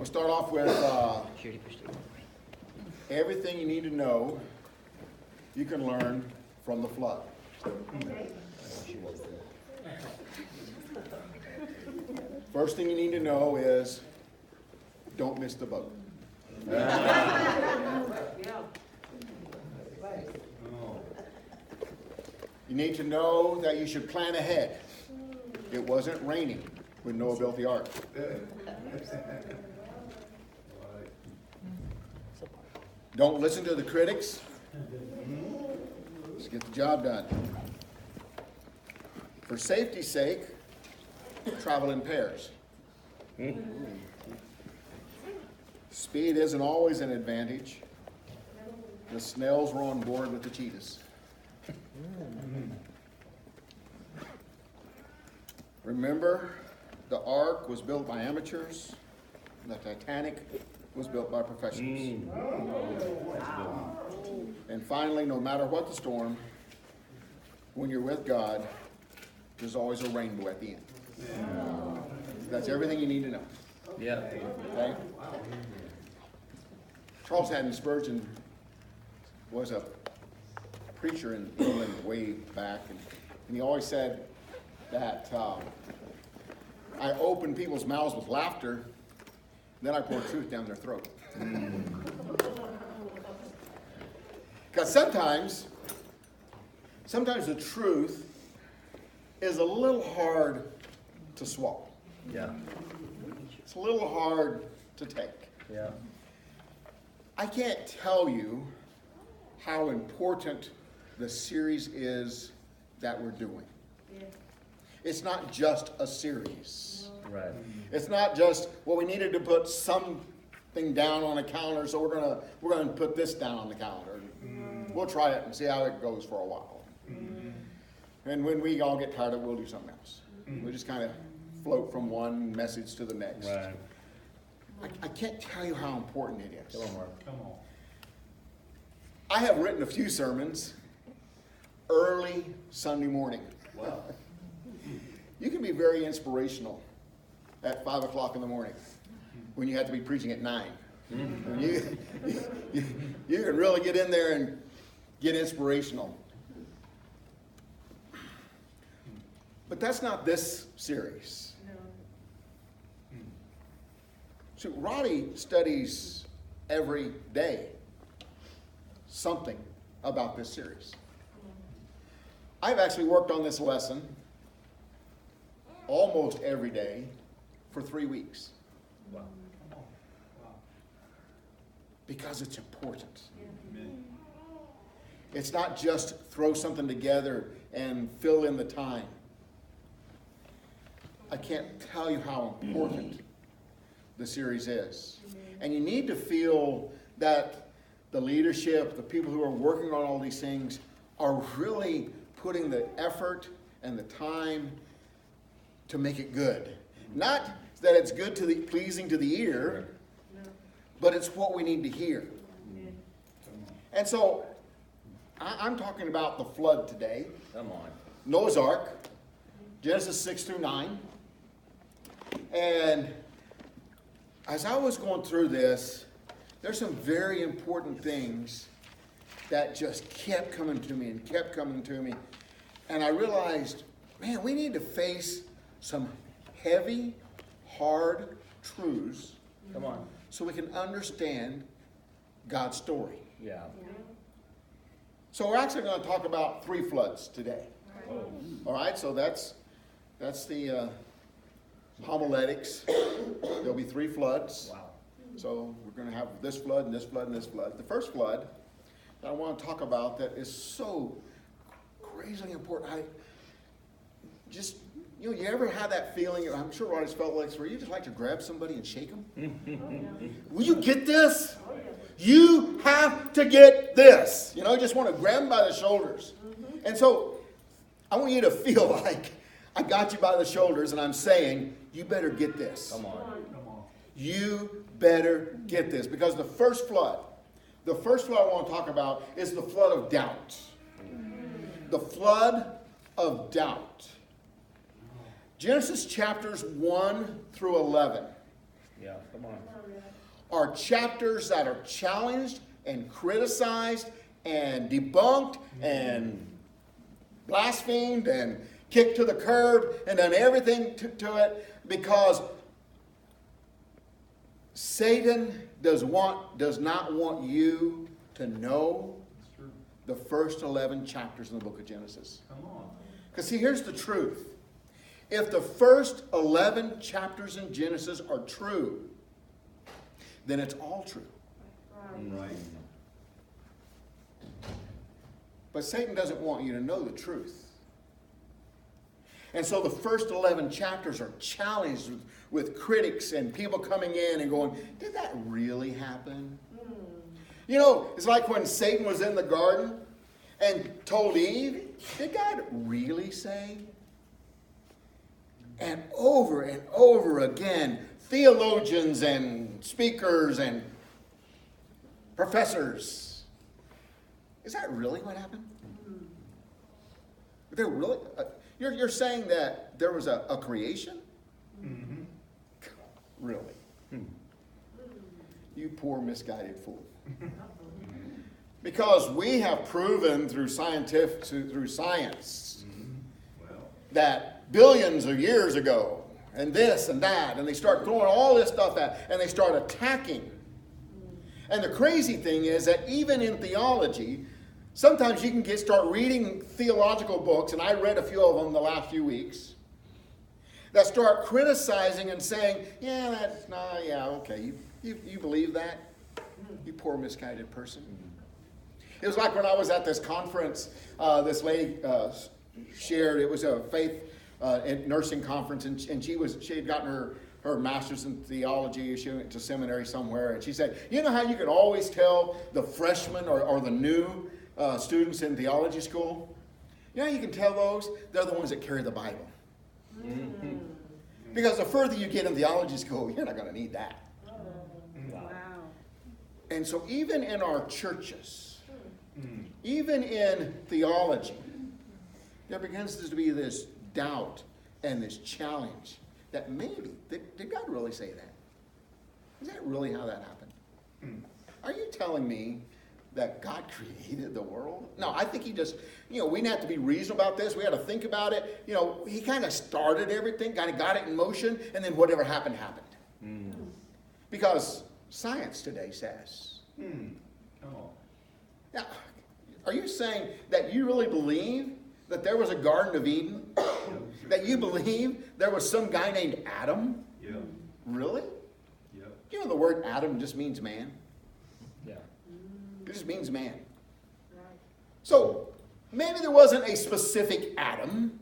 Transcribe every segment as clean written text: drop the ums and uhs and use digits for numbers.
We'll start off with everything you need to know you can learn from the flood. First thing you need to know is don't miss the boat. You need to know that you should plan ahead. It wasn't raining when Noah built the ark. Don't listen to the critics. Just get the job done. For safety's sake, travel in pairs. Speed isn't always an advantage. The snails were on board with the cheetahs. Remember, the ark was built by amateurs. The Titanic was built by professionals. And finally, no matter what the storm, when you're with God, there's always a rainbow at the end. That's everything you need to know. Yeah. Okay? Charles Haddon Spurgeon was a preacher in England way back, and he always said that I open people's mouths with laughter, then I pour truth down their throat. Because sometimes the truth is a little hard to swallow. Yeah. It's a little hard to take. Yeah. I can't tell you how important the series is that we're doing. It's not just a series. Right. It's not just, well, we needed to put something down on a calendar, so we're gonna put this down on the calendar. We'll try it and see how it goes for a while. And when we all get tired of it, we'll do something else. We'll just kind of float from one message to the next. Right. I can't tell you how important it is. Come on, Mark. Come on. I have written a few sermons early Sunday morning. Wow. You can be very inspirational at 5 o'clock in the morning when you have to be preaching at 9. When you can really get in there and get inspirational. But that's not this series. So Roddy studies every day something about this series. I've actually worked on this lesson almost every day for 3 weeks. Wow. Because it's important. Amen. It's not just throw something together and fill in the time. I can't tell you how important the series is. And you need to feel that the leadership, the people who are working on all these things, are really putting the effort and the time to make it good. Not that it's good to the pleasing to the ear, but it's what we need to hear. And so I'm talking about the flood today. Come on. Noah's Ark, Genesis 6 through 9. And as I was going through this, there's some very important things that just kept coming to me and kept coming to me. And I realized, man, we need to face some heavy, hard truths Come on. so we can understand God's story. Yeah. So we're actually going to talk about 3 floods today. Oh. All right, so that's the homiletics. There'll be 3 floods. Wow. So we're going to have this flood and this flood and this flood. The first flood that I want to talk about that is so crazily important. You ever had that feeling? I'm sure Roddy's felt like this, where you just like to grab somebody and shake them. Will you get this? You have to get this. You just want to grab them by the shoulders. And so I want you to feel like I got you by the shoulders and I'm saying, you better get this. Come on. Come on. You better get this. Because the first flood I want to talk about is the flood of doubt. The flood of doubt. Genesis chapters 1 through 11 Yeah, come on. are chapters that are challenged and criticized and debunked and blasphemed and kicked to the curb and done everything to it, because Satan does not want you to know the first 11 chapters in the book of Genesis. Come on. Because see, here's the truth. If the first 11 chapters in Genesis are true, then it's all true. Right. But Satan doesn't want you to know the truth. And so the first 11 chapters are challenged with critics and people coming in and going, did that really happen? You know, it's like when Satan was in the garden and told Eve, did God really say? And over again, theologians and speakers and professors, is that really what happened? There really, you're saying that there was a creation? Mm-hmm. Really? You poor misguided fool. Because we have proven through science that billions of years ago, and this and that, and they start throwing all this stuff at, and they start attacking. And the crazy thing is that even in theology, sometimes you can start reading theological books, and I read a few of them the last few weeks, that start criticizing and saying, okay, you believe that? You poor misguided person. It was like when I was at this conference, this lady shared, it was a faith and nursing conference, and she had gotten her master's in theology. She went to seminary somewhere, and she said, you know how you can always tell the freshmen or the new students in theology school? You know how you can tell those? They're the ones that carry the Bible. Mm-hmm. Because the further you get in theology school, you're not going to need that. Wow. And so even in our churches, even in theology, there begins to be this doubt and this challenge that maybe, did God really say that? Is that really how that happened? Are you telling me that God created the world? No, I think he just, we didn't have to be reasonable about this. We had to think about it. He kind of started everything, kind of got it in motion, and then whatever happened, happened. Because science today says. Come on. Now, are you saying that you really believe that there was a Garden of Eden? That you believe there was some guy named Adam? Yeah. Really? Yeah. You know the word Adam just means man? Yeah. It just means man. So maybe there wasn't a specific Adam,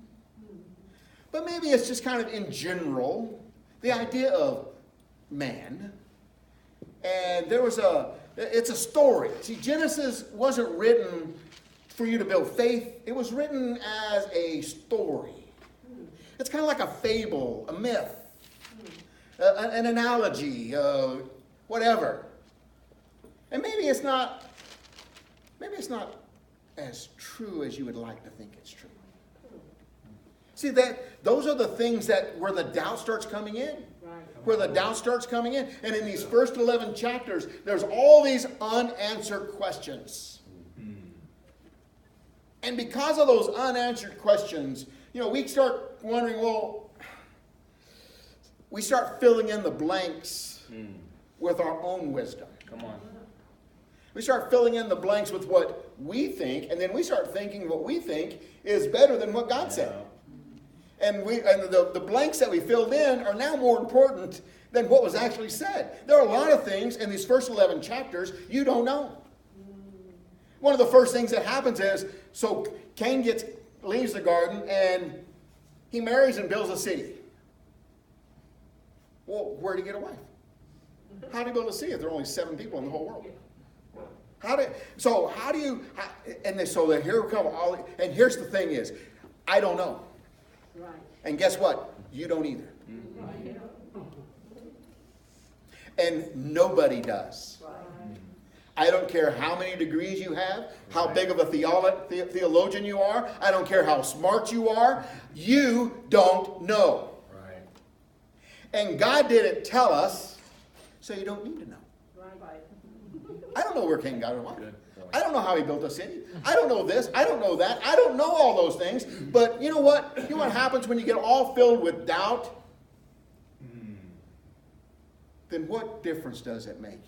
but maybe it's just kind of in general the idea of man. And it's a story. See, Genesis wasn't written for you to build faith. It was written as a story. It's kind of like a fable, a myth, an analogy, whatever. And maybe it's not as true as you would like to think it's true. See, those are the things where the doubt starts coming in. Where the doubt starts coming in. And in these first 11 chapters, there's all these unanswered questions. And because of those unanswered questions, we start wondering, we start filling in the blanks with our own wisdom. Come on. We start filling in the blanks with what we think, and then we start thinking what we think is better than what God said. And the blanks that we filled in are now more important than what was actually said. There are a lot of things in these first 11 chapters you don't know. One of the first things that happens is, so Cain leaves the garden and he marries and builds a city. Well, where did he get a wife? How did he build a city if there are only 7 people in the whole world? So here we come. And here's the thing is, I don't know. Right. And guess what? You don't either. Right. And nobody does. Right. I don't care how many degrees you have, how big of a theologian you are. I don't care how smart you are. You don't know. Right. And God didn't tell us So you don't need to know. Right. I don't know where King got it from. Good point. I don't know how he built a city. I don't know this. I don't know that. I don't know all those things. But you know what? You know what happens when you get all filled with doubt? Then what difference does it make?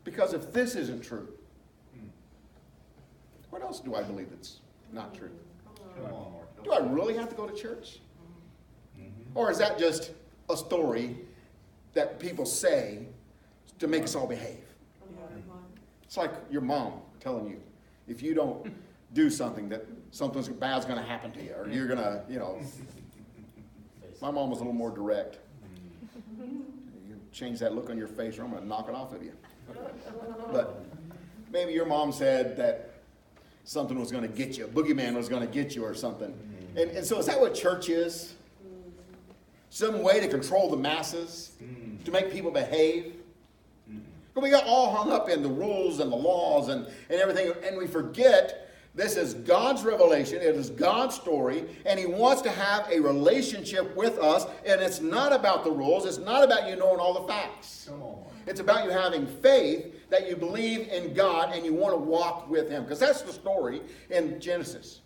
Because if this isn't true, what else do I believe that's not true? Come on, Mark. Do I really have to go to church? Or is that just a story that people say to make us all behave? It's like your mom telling you, if you don't do something, that something bad's going to happen to you, or you're going to, My mom was a little more direct. You change that look on your face, or I'm going to knock it off of you. But maybe your mom said that something was going to get you, a boogeyman was going to get you or something. And so is that what church is? Some way to control the masses, to make people behave? But we got all hung up in the rules and the laws and everything, and we forget this is God's revelation, it is God's story, and he wants to have a relationship with us, and it's not about the rules, it's not about you knowing all the facts. Come on. It's about you having faith that you believe in God and you want to walk with him, because that's the story in Genesis.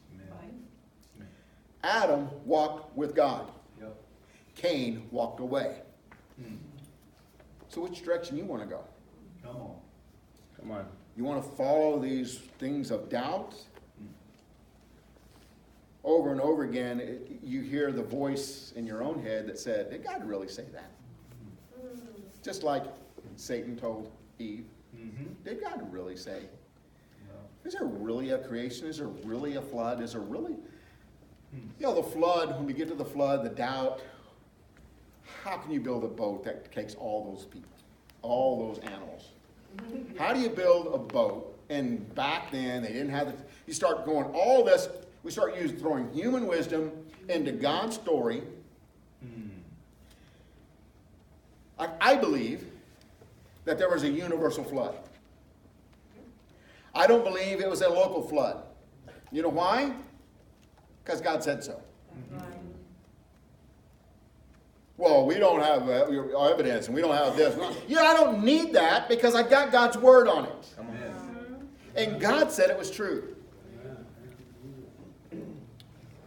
Adam walked with God. Yep. Cain walked away. So which direction you want to go? Come on. Come on. You want to follow these things of doubt? Over and over again, you hear the voice in your own head that said, did God really say that? Just like Satan told Eve. Did God really say? No. Is there really a creation? Is there really a flood? Is there really... the flood, when we get to the flood, the doubt, how can you build a boat that takes all those people, all those animals? How do you build a boat? And back then, they didn't have the... You start going, all this, we start throwing human wisdom into God's story. I believe that there was a universal flood. I don't believe it was a local flood. You know why? Because God said so. Well, we don't have evidence, and we don't have this. Yeah, I don't need that because I got God's word on it. Come on. And God said it was true.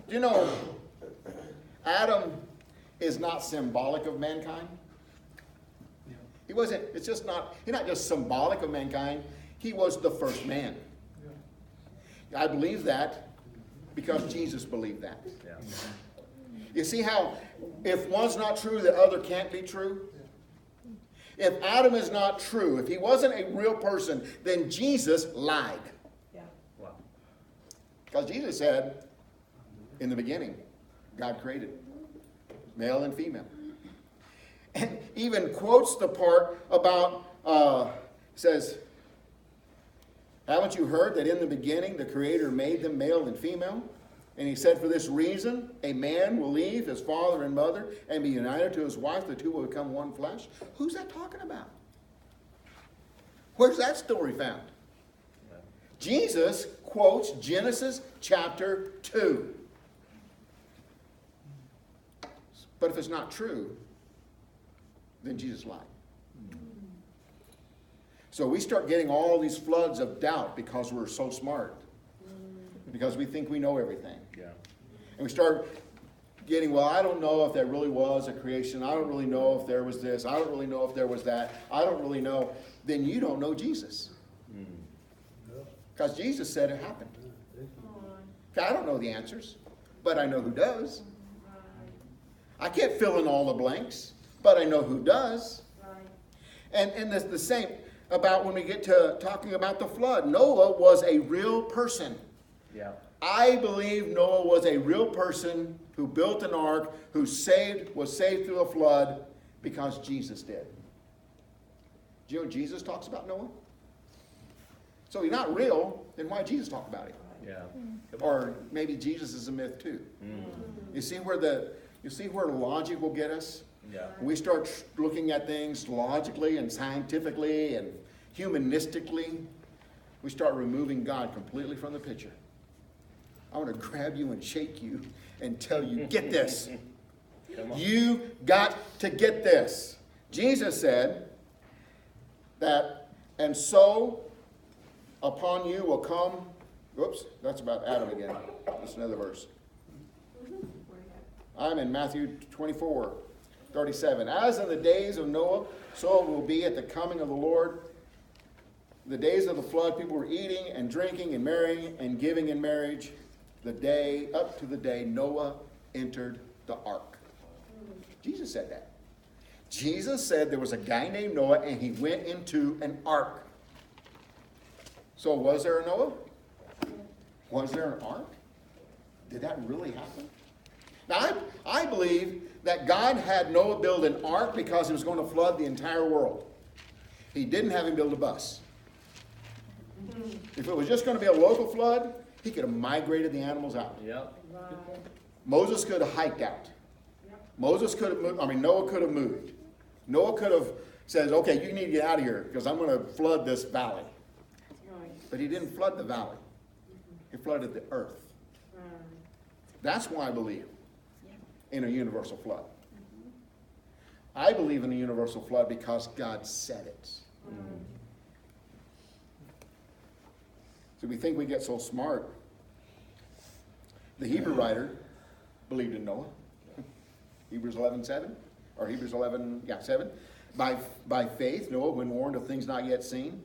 You know, Adam is not symbolic of mankind. He wasn't, he's not just symbolic of mankind. He was the first man. I believe that because Jesus believed that. Yeah. You see how if one's not true, the other can't be true? If Adam is not true, if he wasn't a real person, then Jesus lied. Wow. Because Jesus said, in the beginning, God created male and female. And even quotes the part about, says, haven't you heard that in the beginning the Creator made them male and female? And he said, for this reason, a man will leave his father and mother and be united to his wife. The two will become one flesh. Who's that talking about? Where's that story found? Jesus quotes Genesis chapter 2. But if it's not true, then Jesus lied. So we start getting all these floods of doubt because we're so smart. Because we think we know everything. Yeah. And we start getting, well, I don't know if there really was a creation. I don't really know if there was this. I don't really know if there was that. I don't really know. Then you don't know Jesus. Because Jesus said it happened. Okay, I don't know the answers, but I know who does. I can't fill in all the blanks, but I know who does. And that's the same about when we get to talking about the flood. Noah was a real person. Yeah. I believe Noah was a real person who built an ark, who was saved through a flood because Jesus did. Do you know Jesus talks about Noah? So he's not real, then why Jesus talk about him? Yeah. Or maybe Jesus is a myth too. You see where logic will get us? Yeah. We start looking at things logically and scientifically and humanistically. We start removing God completely from the picture. I want to grab you and shake you and tell you, get this. Come on. You got to get this. Jesus said that, and so upon you will come, whoops, that's about Adam again. That's another verse. I'm in Matthew 24:37. As in the days of Noah, so it will be at the coming of the Lord. The days of the flood, people were eating and drinking and marrying and giving in marriage. The day, up to the day Noah entered the ark. Jesus said that. Jesus said there was a guy named Noah and he went into an ark. So was there a Noah? Was there an ark? Did that really happen? Now, I believe that God had Noah build an ark because he was going to flood the entire world. He didn't have him build a bus. If it was just going to be a local flood, he could have migrated the animals out. Yep. Moses could have hiked out. Moses could have moved. Noah could have moved. Noah could have said, okay, you need to get out of here because I'm going to flood this valley. But he didn't flood the valley. He flooded the earth. That's why I believe in a universal flood. I believe in a universal flood because God said it. So we think we get so smart. The Hebrew writer believed in Noah. Hebrews 11:7, or Hebrews 11:7. By faith, Noah, when warned of things not yet seen,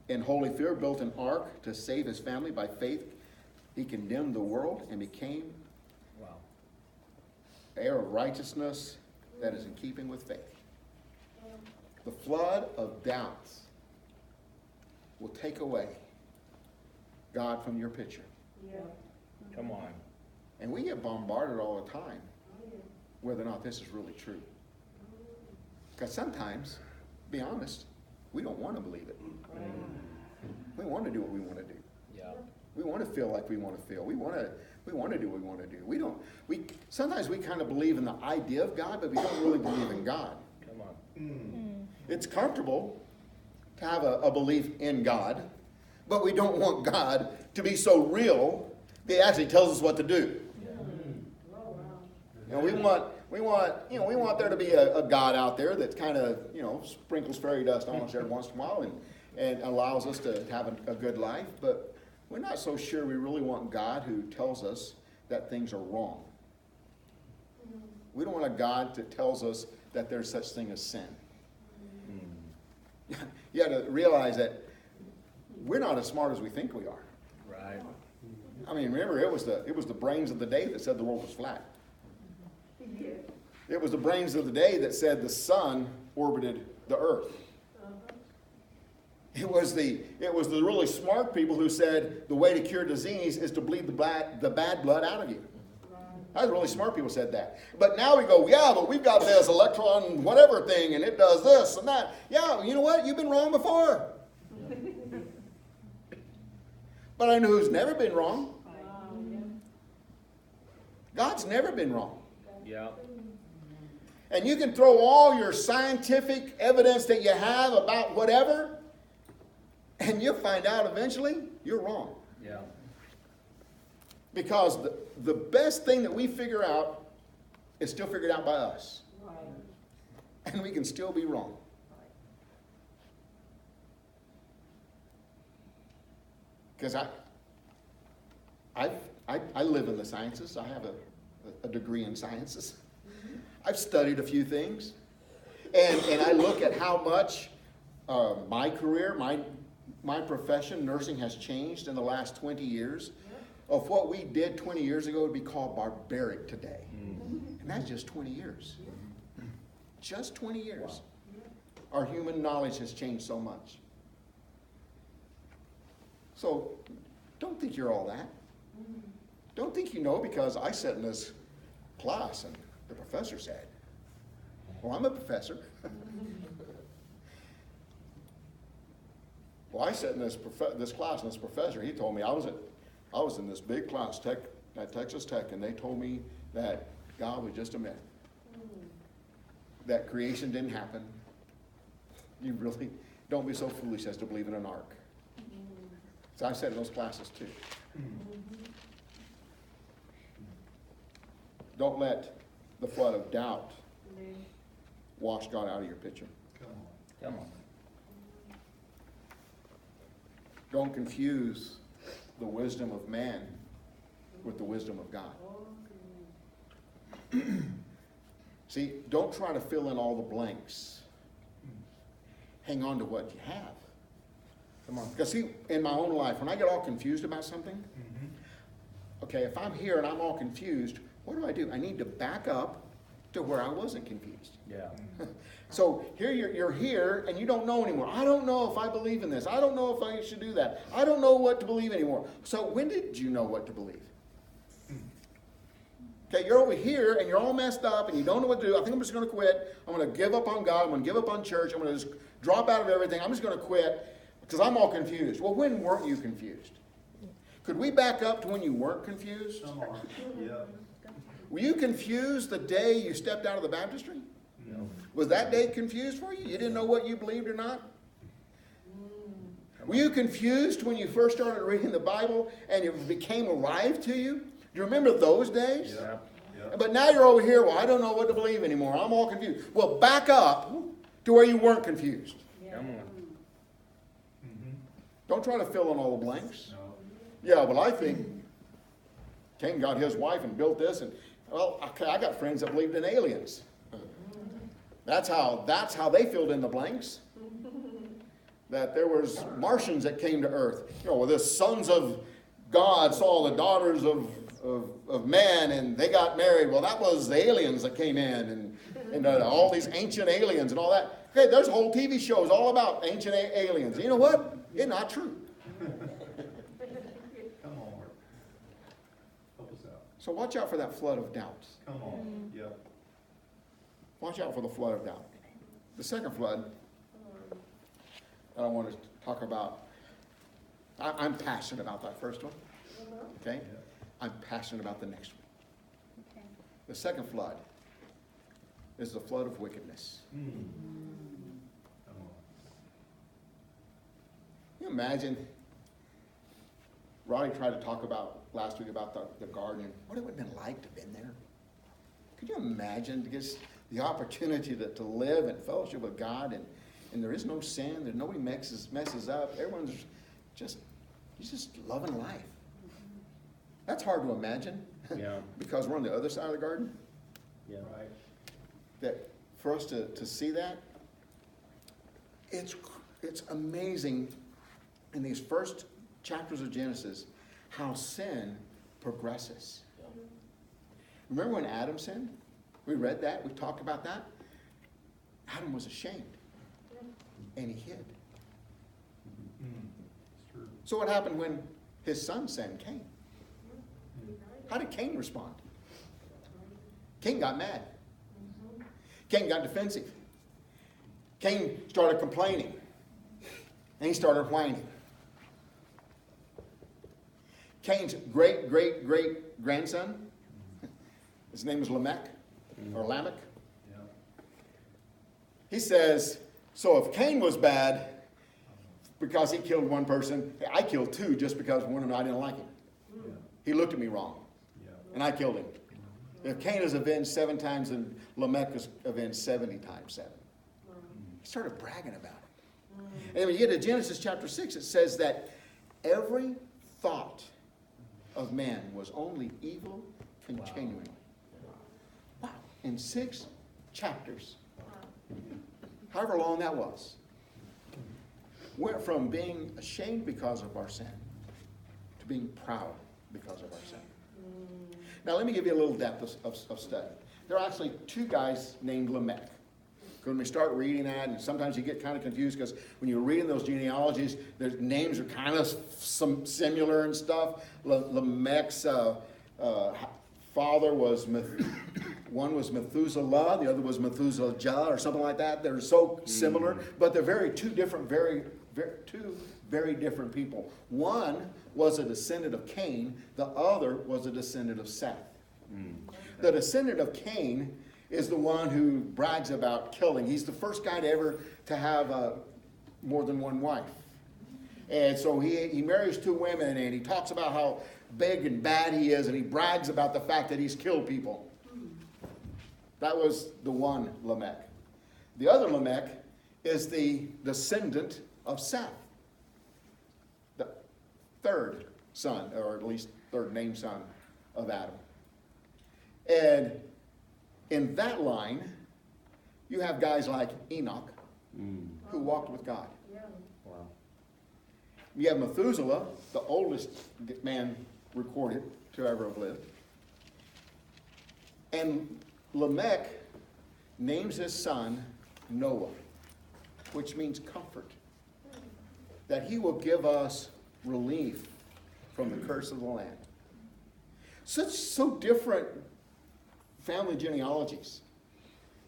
in holy fear, built an ark to save his family. By faith, he condemned the world and became heir of righteousness that is in keeping with faith. The flood of doubts will take away God from your picture. Come on. And we get bombarded all the time whether or not this is really true. Because sometimes, be honest, we don't want to believe it. We want to do what we want to do. Yeah. We want to feel like we want to feel. We want to do what we want to do. Sometimes we kind of believe in the idea of God, but we don't really believe in God. Come on. It's comfortable to have a belief in God, but we don't want God to be so real that he actually tells us what to do. You know, we want there to be a God out there that kind of, sprinkles fairy dust on us every once in a while and allows us to have a good life, but we're not so sure we really want God who tells us that things are wrong. We don't want a God that tells us that there's such thing as sin. You got to realize that we're not as smart as we think we are. Right. Remember, it was the brains of the day that said the world was flat. It was the brains of the day that said the sun orbited the earth. It was the really smart people who said the way to cure disease is to bleed the bad blood out of you. That's really smart people said that. But now we go, yeah, but we've got this electron whatever thing, and it does this and that. Yeah, you know what? You've been wrong before. But I know who's never been wrong. God's never been wrong. Yeah. And you can throw all your scientific evidence that you have about whatever, and you'll find out eventually you're wrong. Yeah. Because the best thing that we figure out is still figured out by us. And we can still be wrong. Because I live in the sciences. I have a degree in sciences. I've studied a few things. And I look at how much my career, my profession, nursing, has changed in the last 20 years. Of what we did 20 years ago would be called barbaric today. And that's just 20 years. Just 20 years. Our human knowledge has changed so much. So don't think you're all that. Don't think you know because I sat in this class and the professor said, well, I'm a professor. Well, I sat in this class and this professor, he told me I was in this big class at Texas Tech, and they told me that God was just a myth. That creation didn't happen. You really don't be so foolish as to believe in an ark. So I sat in those classes too. Don't let the flood of doubt wash God out of your picture. Come on. Come on. Don't confuse the wisdom of man with the wisdom of God. See, don't try to fill in all the blanks. Hang on to what you have. Come on. Because see, in my own life, when I get all confused about something, okay, if I'm here and I'm all confused, what do? I need to back up to where I wasn't confused. Yeah. So here you're here and you don't know anymore. I don't know if I believe in this. I don't know if I should do that. I don't know what to believe anymore. So when did you know what to believe? Okay, you're over here and you're all messed up and you don't know what to do. I think I'm just going to quit. I'm going to give up on God. I'm going to give up on church. I'm going to just drop out of everything. I'm just going to quit because I'm all confused. Well, when weren't you confused? Could we back up to when you weren't confused? Come on. Yep. Were you confused the day you stepped out of the baptistry? No. Was that day confused for you? You didn't know what you believed or not? Were you confused when you first started reading the Bible and it became alive to you? Do you remember those days? Yeah. Yep. But now you're over here, well, I don't know what to believe anymore. I'm all confused. Well, back up to where you weren't confused. Come on. Don't try to fill in all the blanks. No. Yeah, well, I think Cain got his wife and built this, and well, okay, I got friends that believed in aliens. That's how they filled in the blanks. That there was Martians that came to Earth. You know, well, the sons of God saw the daughters of man, and they got married. Well, that was the aliens that came in, and all these ancient aliens and all that. Okay, there's whole TV shows all about ancient aliens. You know what? It's not true. Come on, Mark. Help us out. So watch out for that flood of doubt. Come on. Yep. Watch out for the flood of doubt. The second flood that I want to talk about, I'm passionate about that first one. Okay? Yep. I'm passionate about the next one. Okay. The second flood is the flood of wickedness. Come on. Can you imagine? Roddy tried to talk about last week about the garden, what it would have been like to have been there. Could you imagine just the opportunity to live in fellowship with God, and there is no sin, there nobody messes up, everyone's just loving life. That's hard to imagine. Yeah. Because we're on the other side of the garden. Yeah. Right. That for us to see that, it's amazing in these first chapters of Genesis how sin progresses. Remember when Adam sinned? We read that, we talked about that. Adam was ashamed and he hid. It's true. So what happened when his son sinned, Cain? How did Cain respond? Cain got mad. Cain got defensive. Cain started complaining. And he started whining. Cain's great-great-great-grandson, his name is Lamech, or Lamech. Yeah. He says, so if Cain was bad because he killed one person, I killed two just because one of them I didn't like him. Yeah. He looked at me wrong, Yeah. and I killed him. If Cain is avenged 7 times, and Lamech is avenged 70 times 7. He started bragging about it. And when you get to Genesis chapter 6, it says that every thought of man was only evil continually. Wow. In 6 chapters. However long that was. Went from being ashamed because of our sin to being proud because of our sin. Now let me give you a little depth of study. There are actually 2 guys named Lamech. When we start reading that, and sometimes you get kind of confused because when you're reading those genealogies, their names are kind of similar and stuff. Lamech's father was, one was Methuselah, the other was Methuselah, or something like that. They're so similar, but they're two very different people. One was a descendant of Cain, the other was a descendant of Seth. The descendant of Cain is the one who brags about killing. He's the first guy to have more than one wife. And so he marries 2 women, and he talks about how big and bad he is, and he brags about the fact that he's killed people. That was the one Lamech. The other Lamech is the descendant of Seth, the third son, or at least third named son of Adam. And in that line, you have guys like Enoch, who walked with God. Yeah. Wow. You have Methuselah, the oldest man recorded to ever have lived. And Lamech names his son Noah, which means comfort. That he will give us relief from the curse of the land. So different family genealogies.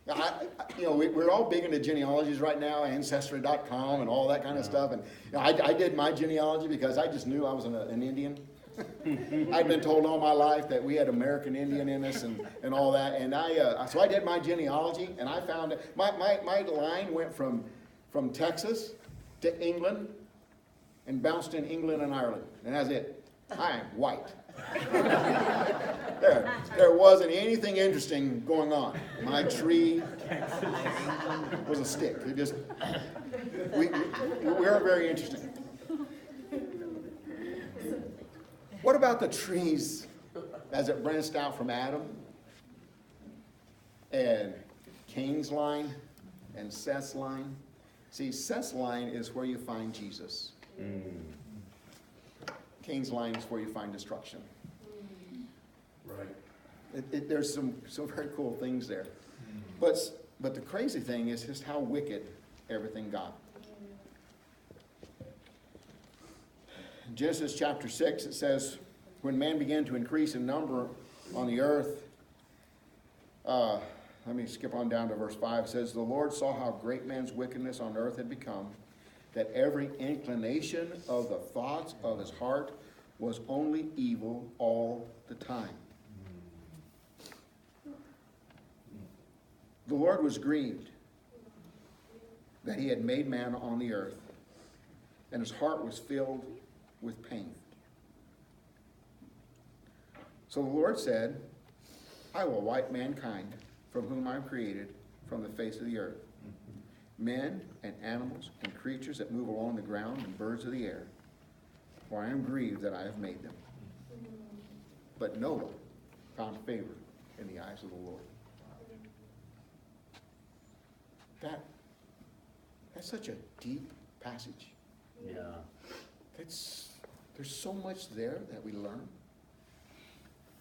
Now, we're all big into genealogies right now, Ancestry.com and all that kind of stuff. And I did my genealogy because I just knew I was an Indian. I'd been told all my life that we had American Indian in us and all that. And so I did my genealogy, and I found that my line went from Texas to England and bounced in England and Ireland. And that's it. I am white. There wasn't anything interesting going on. My tree was a stick. It just, we weren't very interesting. What about the trees as it branched out from Adam and Cain's line and Seth's line? See, Seth's line is where you find Jesus. Cain's line is where you find destruction. Right. There's some very cool things there. But the crazy thing is just how wicked everything got. In Genesis chapter 6, it says, when man began to increase in number on the earth, let me skip on down to verse 5. It says, the Lord saw how great man's wickedness on earth had become, that every inclination of the thoughts of his heart was only evil all the time. The Lord was grieved that he had made man on the earth, and his heart was filled with pain. So the Lord said, I will wipe mankind from whom I am created from the face of the earth, men and animals and creatures that move along the ground and birds of the air, for I am grieved that I have made them. But Noah found favor in the eyes of the Lord. That's such a deep passage. Yeah. There's so much there that we learn.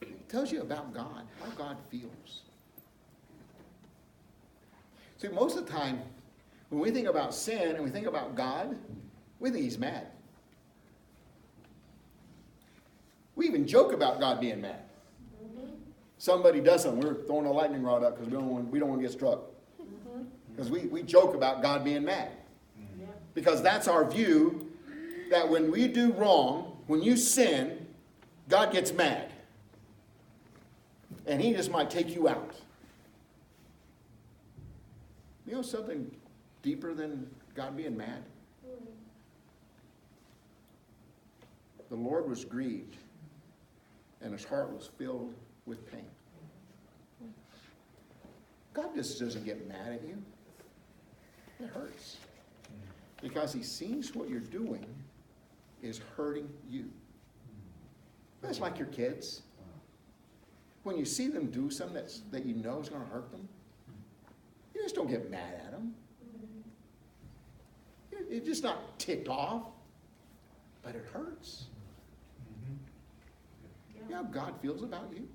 It tells you about God, how God feels. See, most of the time, when we think about sin and we think about God, we think he's mad. We even joke about God being mad. Somebody does something, we're throwing a lightning rod up because we don't want to get struck. Because we joke about God being mad. Because that's our view, that when we do wrong, when you sin, God gets mad. And he just might take you out. You know something deeper than God being mad? The Lord was grieved, and his heart was filled with pain. God just doesn't get mad at you. It hurts. Because he sees what you're doing is hurting you. It's like your kids. When you see them do something that you know is going to hurt them, you just don't get mad at them. You're just not ticked off, but it hurts. You know how God feels about you?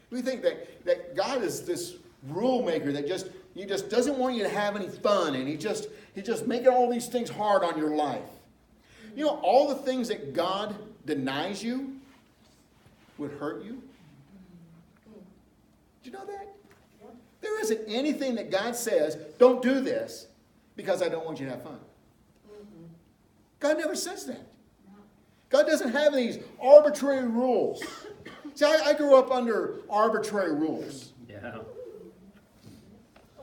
We think that God is this rule maker that he just doesn't want you to have any fun, and he's just making all these things hard on your life. You know, all the things that God denies you would hurt you. Did you know that? There isn't anything that God says, don't do this because I don't want you to have fun. God never says that. God doesn't have these arbitrary rules. See, I grew up under arbitrary rules. Yeah.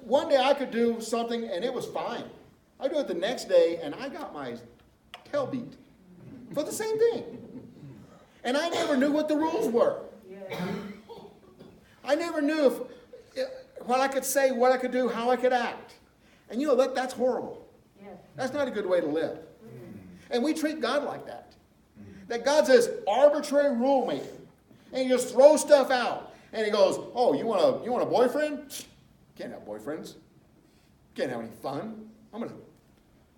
One day I could do something and it was fine. I do it the next day and I got my tail beat for the same thing. And I never knew what the rules were. I never knew what I could say, what I could do, how I could act. And you know, that's horrible. Yes. That's not a good way to live. And we treat God like that. That God's this arbitrary rule maker. And he just throws stuff out. And he goes, oh, you want a boyfriend? Can't have boyfriends. Can't have any fun. I'm going to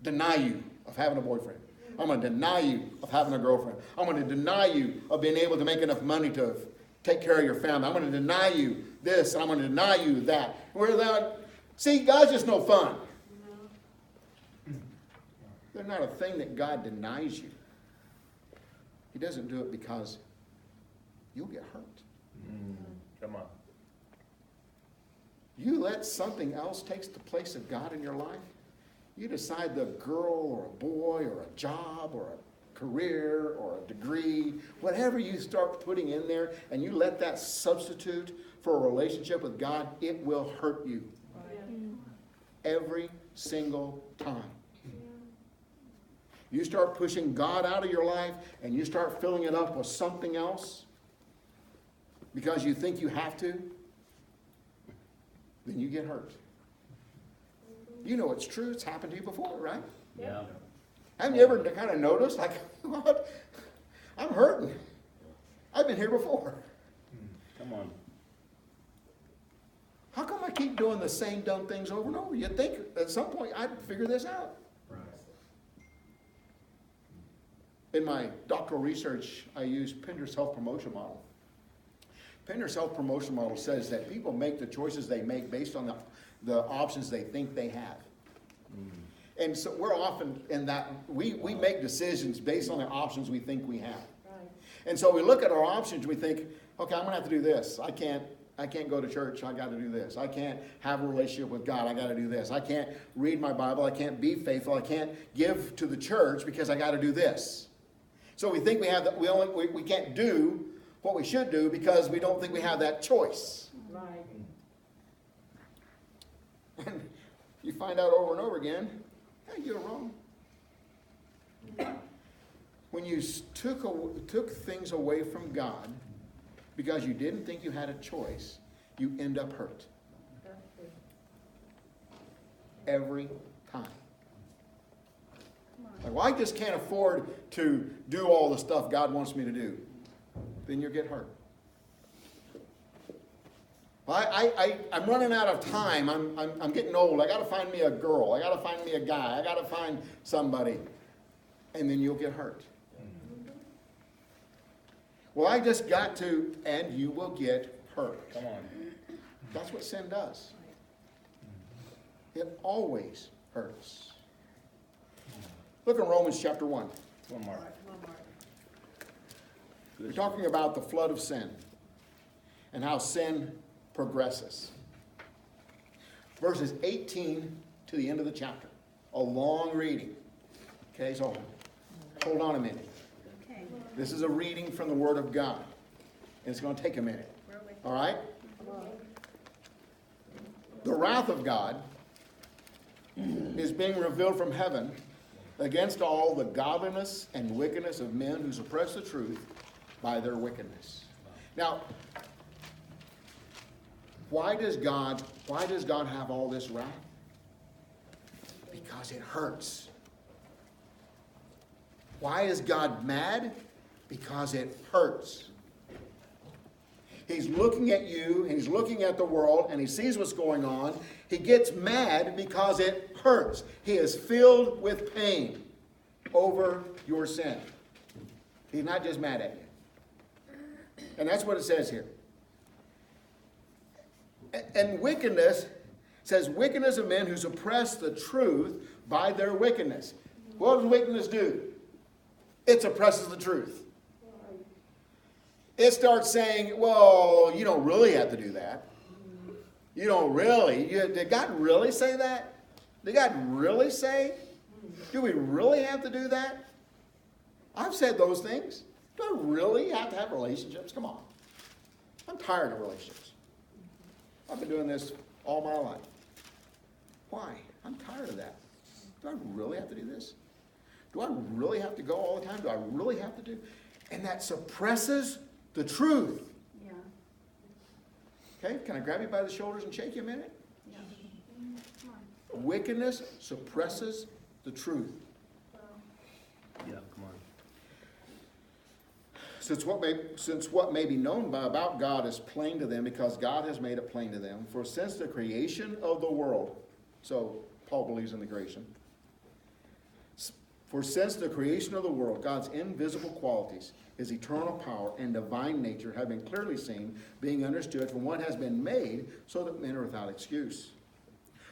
deny you of having a boyfriend. I'm going to deny you of having a girlfriend. I'm going to deny you of being able to make enough money to take care of your family. I'm going to deny you this, and I'm going to deny you that. See, God's just no fun. They're not a thing that God denies you. He doesn't do it because you'll get hurt. Come on. You let something else take the place of God in your life. You decide the girl or a boy or a job or a career or a degree, whatever you start putting in there, and you let that substitute for a relationship with God, it will hurt you. Every single time. You start pushing God out of your life and you start filling it up with something else because you think you have to, then you get hurt. You know it's true. It's happened to you before, right? Yeah. Haven't you ever kind of noticed, like, what? I'm hurting. I've been here before. Come on. How come I keep doing the same dumb things over and over? You'd think at some point I'd figure this out. Right. In my doctoral research, I used Pinder's self-promotion model. Pinder's self-promotion model says that people make the choices they make based on the options they think they have. And so we're often in that, we make decisions based on the options we think we have. Right. And so we look at our options, we think, okay, I'm going to have to do this. I can't go to church, I got to do this. I can't have a relationship with God, I got to do this. I can't read my Bible, I can't be faithful, I can't give to the church because I got to do this. So we think we have that, we can't do what we should do because we don't think we have that choice. Right. And you find out over and over again, hey, you're wrong. When you took things away from God because you didn't think you had a choice, you end up hurt. That's true. Every time. Come on. Like, well, I just can't afford to do all the stuff God wants me to do. Then you'll get hurt. Well, I'm running out of time. I'm getting old. I got to find me a girl. I got to find me a guy. I got to find somebody. And then you'll get hurt. Well, I just got to, and you will get hurt. Come on. That's what sin does. It always hurts. Look in Romans chapter 1. One more. One more. We're talking about the flood of sin and how sin progresses. Verses 18 to the end of the chapter. A long reading. Okay, so hold on a minute. Okay. This is a reading from the Word of God. And it's going to take a minute. All right? The wrath of God is being revealed from heaven against all the godliness and wickedness of men who suppress the truth by their wickedness. Now, why does God have all this wrath? Because it hurts. Why is God mad? Because it hurts. He's looking at you, and he's looking at the world, and he sees what's going on. He gets mad because it hurts. He is filled with pain over your sin. He's not just mad at you. And that's what it says here. And wickedness, says wickedness of men who suppress the truth by their wickedness. What does wickedness do? It suppresses the truth. It starts saying, well, you don't really have to do that. You don't really. Did God really say that? Did God really say? Do we really have to do that? I've said those things. Do I really have to have relationships? Come on. I'm tired of relationships. I've been doing this all my life. Why? I'm tired of that. Do I really have to do this? Do I really have to go all the time? Do I really have to do? And that suppresses the truth. Yeah. Okay, can I grab you by the shoulders and shake you a minute? Yeah. Wickedness suppresses the truth. Yeah, come on. Since what may be known about God is plain to them, because God has made it plain to them. For since the creation of the world, so Paul believes in the creation. For since the creation of the world, God's invisible qualities, his eternal power and divine nature have been clearly seen, being understood from what has been made, so that men are without excuse.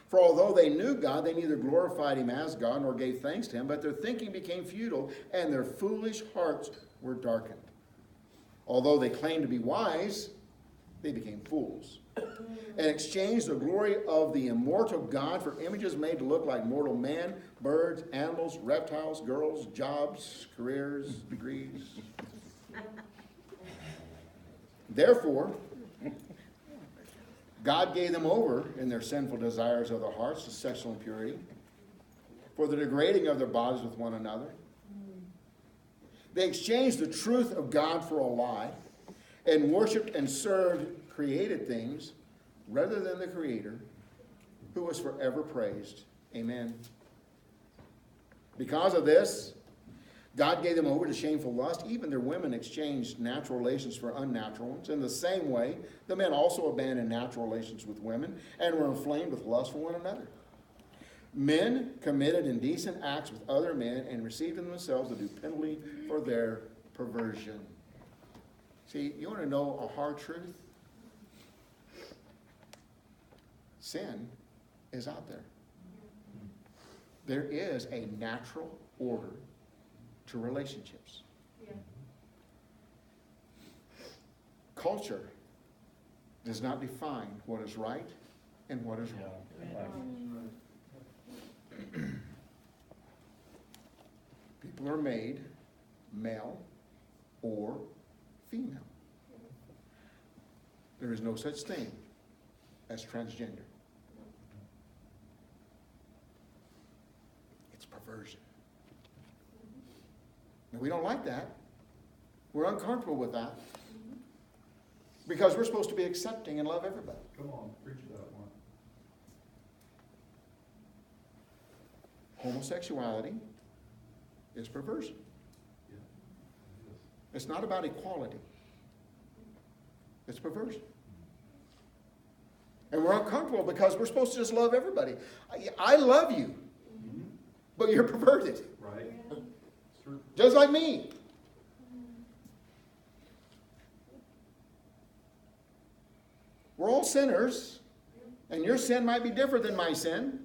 For although they knew God, they neither glorified him as God nor gave thanks to him, but their thinking became futile, and their foolish hearts were darkened. Although they claimed to be wise, they became fools, and exchanged the glory of the immortal God for images made to look like mortal man, birds, animals, reptiles, girls, jobs, careers, degrees. Therefore, God gave them over in their sinful desires of their hearts to sexual impurity, for the degrading of their bodies with one another. They exchanged the truth of God for a lie, and worshipped and served created things rather than the Creator, who was forever praised. Amen. Because of this, God gave them over to shameful lust. Even their women exchanged natural relations for unnatural ones. In the same way, the men also abandoned natural relations with women and were inflamed with lust for one another. Men committed indecent acts with other men and received in themselves the due penalty for their perversion. See, you want to know a hard truth? Sin is out there. There is a natural order to relationships. Yeah. Culture does not define what is right and what is wrong. People are made male or female. There is no such thing as transgender. It's perversion. And we don't like that. We're uncomfortable with that. Because we're supposed to be accepting and love everybody. Come on, preach that one. Homosexuality is perversion. Yeah. It's not about equality. It's perversion. And we're uncomfortable because we're supposed to just love everybody. I love you, but you're perverted. Right? It's true. Just like me. We're all sinners, and your sin might be different than my sin,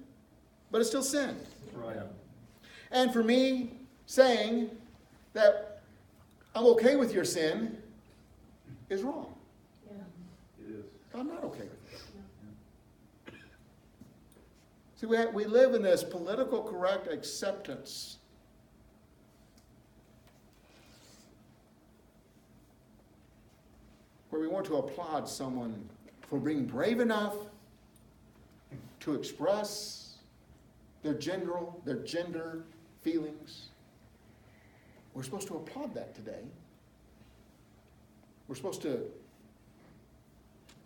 but it's still sin. Right. And for me, saying that I'm okay with your sin is wrong. Yeah. It is. I'm not okay with it. See, we live in this political correct acceptance. Where we want to applaud someone for being brave enough to express their gender feelings. We're supposed to applaud that today. We're supposed to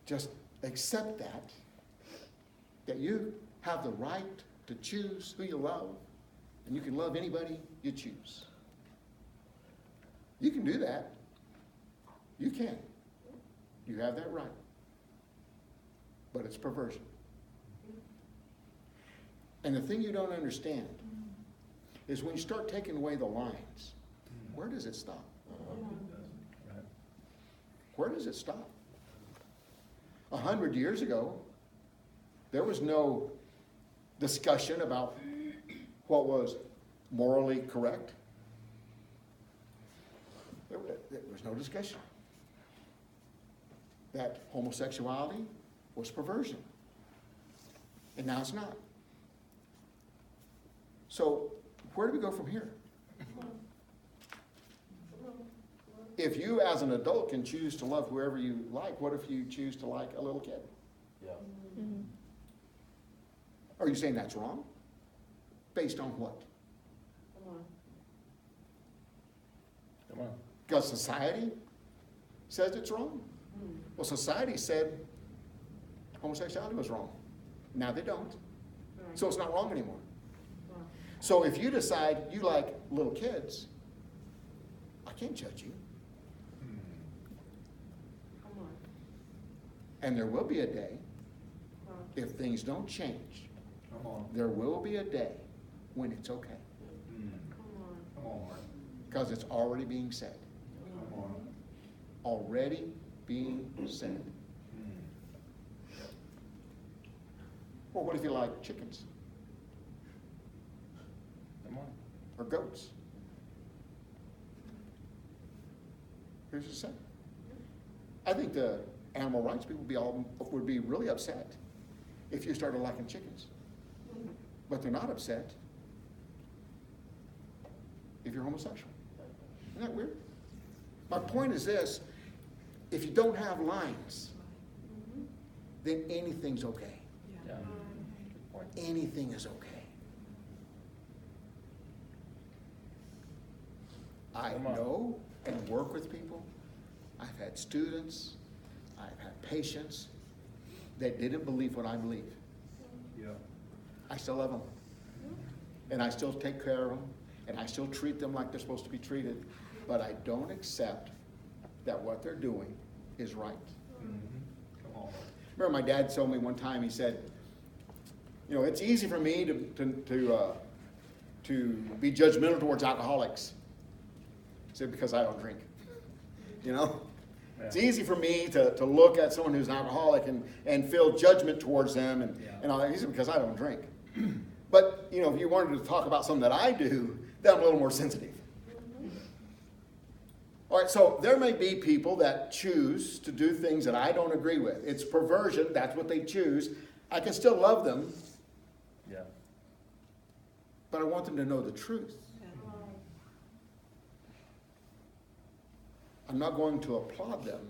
just accept that you have the right to choose who you love, and you can love anybody you choose. You can do that. You can. You have that right. But it's perversion. And the thing you don't understand is when you start taking away the lines, where does it stop? Where does it stop? 100 years ago, there was no discussion about what was morally correct. There was no discussion that homosexuality was perversion. And now it's not. So where do we go from here? If you as an adult can choose to love whoever you like, what if you choose to like a little kid? Yeah. Are you saying that's wrong? Based on what? Come on. Because society says it's wrong? Well, society said homosexuality was wrong. Now they don't. Right. So it's not wrong anymore. Right. So if you decide you like little kids, I can't judge you. Come on. And there will be a day, Right. if things don't change, Come on. there will be a day when it's okay. Come on. Come on, Mark. Because it's already being said. Come on. Already being said. Well, what if you like chickens Come on. or goats? Here's the thing. I think the animal rights people would be really upset if you started liking chickens. But they're not upset if you're homosexual. Isn't that weird? My point is this: if you don't have lines, then anything's okay. Yeah. Good point. Anything is okay. I Come on. know and work with people. I've had students, I've had patients that didn't believe what I believe. Yeah. I still love them. And I still take care of them. And I still treat them like they're supposed to be treated. But I don't accept that what they're doing is right. Come on, Mark. Remember my dad told me one time, he said, you know, it's easy for me to be judgmental towards alcoholics. He said, because I don't drink. You know? It's easy for me to look at someone who's an alcoholic and feel judgment towards them and all that. He said, because I don't drink. But, you know, if you wanted to talk about something that I do, then I'm a little more sensitive. All right, so there may be people that choose to do things that I don't agree with. It's perversion. That's what they choose. I can still love them, Yeah. but I want them to know the truth. I'm not going to applaud them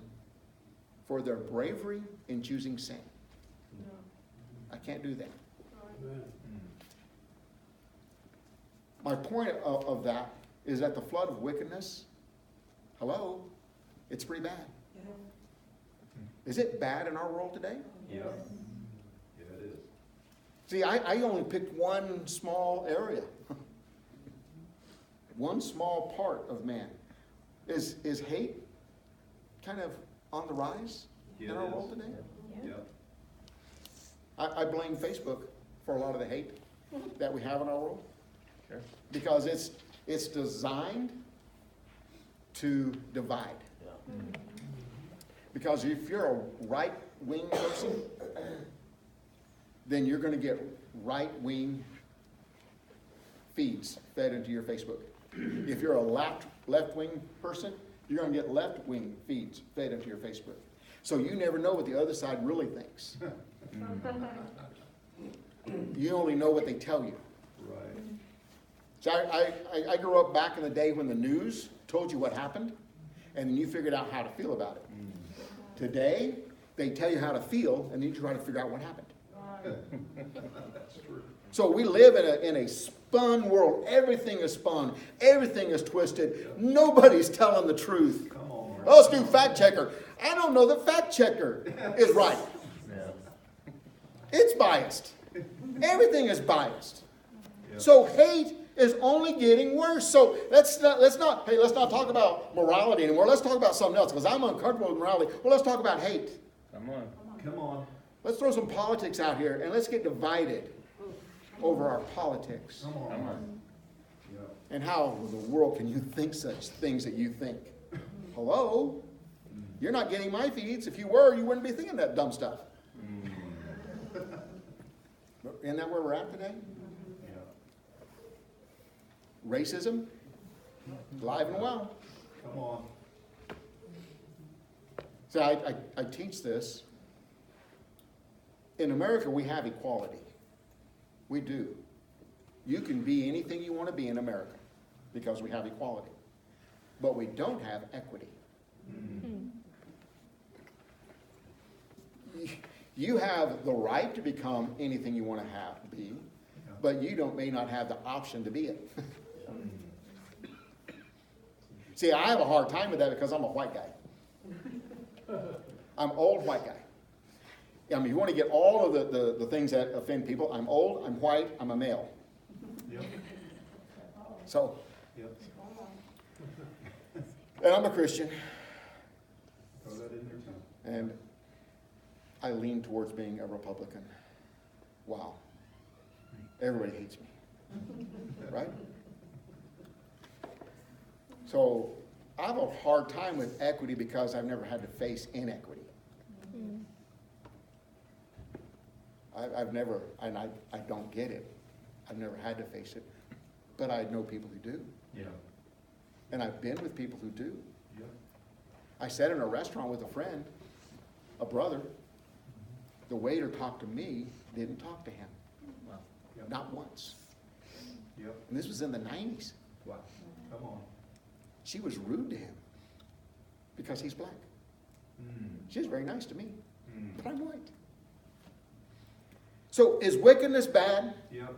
for their bravery in choosing sin. I can't do that. My point of that is that the flood of wickedness, hello, it's pretty bad. Is it bad in our world today? Yeah. Yeah, it is. See, I only picked one small area. One small part of man. Is hate kind of on the rise Yeah, in it our is. world today? Yeah. I blame Facebook for a lot of the hate that we have in our world. Sure. Because it's designed to divide. Because if you're a right-wing person, then you're going to get right-wing feeds fed into your Facebook. If you're a left-wing person, you're going to get left-wing feeds fed into your Facebook. So you never know what the other side really thinks. You only know what they tell you. Right. So I grew up back in the day when the news told you what happened, and then you figured out how to feel about it. Today, they tell you how to feel, and then you try to figure out what happened. That's true. So we live in a spun world. Everything is spun. Everything is twisted. Nobody's telling the truth. Come on, Mark. Oh, let's do fact checker. I don't know that fact checker is right. Yeah. It's biased. Everything is biased. Yeah. So hate is only getting worse. So let's not talk about morality anymore. Let's talk about something else, because I'm uncomfortable with morality. Well, let's talk about hate. Come on. Come on. Let's throw some politics out here, and let's get divided over our politics. Come on. Come Mark. on. Yeah. And how in the world can you think such things that you think? Hello? You're not getting my feeds. If you were, you wouldn't be thinking that dumb stuff. But isn't that where we're at today? Yeah. Racism, alive and well. Come on. So I teach this. In America, we have equality. We do. You can be anything you want to be in America because we have equality. But we don't have equity. You have the right to become anything you want to be, but you may not have the option to be it. See, I have a hard time with that because I'm a white guy. I'm old white guy. I mean, you want to get all of the things that offend people. I'm old, I'm white, I'm a male. Yep, So, yep. and I'm a Christian, Throw that in there too. and I lean towards being a Republican. Wow. Everybody hates me. Right? So, I have a hard time with equity because I've never had to face inequity. I've never, and I don't get it. I've never had to face it. But I know people who do. Yeah, And I've been with people who do. yep. I sat in a restaurant with a friend, a brother. The waiter talked to me, didn't talk to him. Wow. Yep. Not once. Yep, And this was in the 90s. wow, come on. She was rude to him because he's black. She was very nice to me, but I'm white. So is wickedness bad? Yep,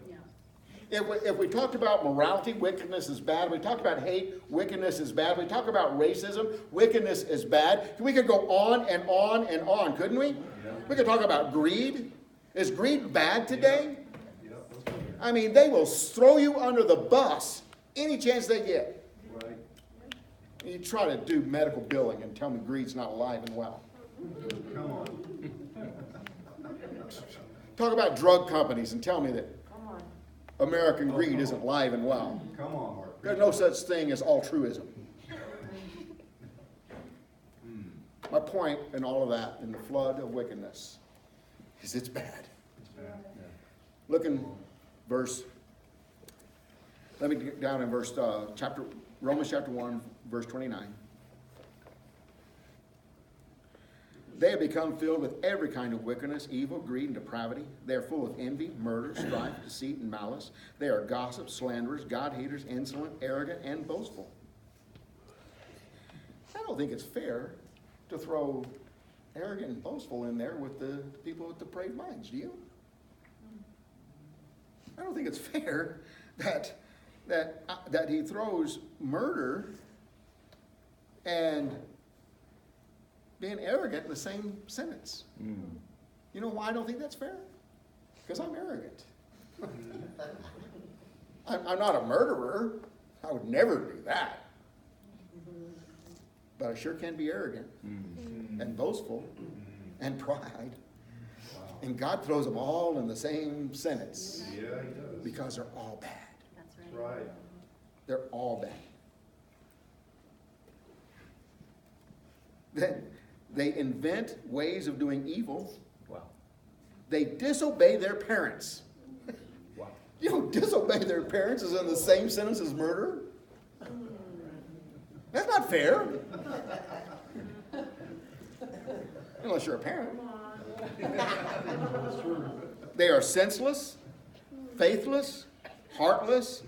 If we talked about morality, wickedness is bad. We talked about hate, wickedness is bad. We talk about racism, wickedness is bad. We could go on and on and on, couldn't we? Yeah. We could talk about greed. Is greed bad today? yep, let's go there. I mean, they will throw you under the bus any chance they get. Right, You try to do medical billing and tell me greed's not alive and well. come on. Talk about drug companies and tell me that Come on. American greed isn't alive and well. Come on, Mark. There's no such thing as altruism. My point in all of that, in the flood of wickedness, is it's bad. It's bad, yeah. Look in verse, let me get down in verse, Romans chapter 1, verse 29. They have become filled with every kind of wickedness, evil, greed, and depravity. They are full of envy, murder, strife, deceit, and malice. They are gossips, slanderers, God-haters, insolent, arrogant, and boastful. I don't think it's fair to throw arrogant and boastful in there with the people with depraved minds, do you? I don't think it's fair that he throws murder and being arrogant in the same sentence. You know why I don't think that's fair? Because I'm arrogant. I'm not a murderer. I would never do that. But I sure can be arrogant and boastful and pride. Wow. And God throws them all in the same sentence Yeah, he does. because they're all bad. That's right. They're all bad. Then they invent ways of doing evil. Wow. They disobey their parents. Wow. You know, disobey their parents is in the same sentence as murder. That's not fair. Unless you're a parent. That's true. They are senseless, faithless, heartless,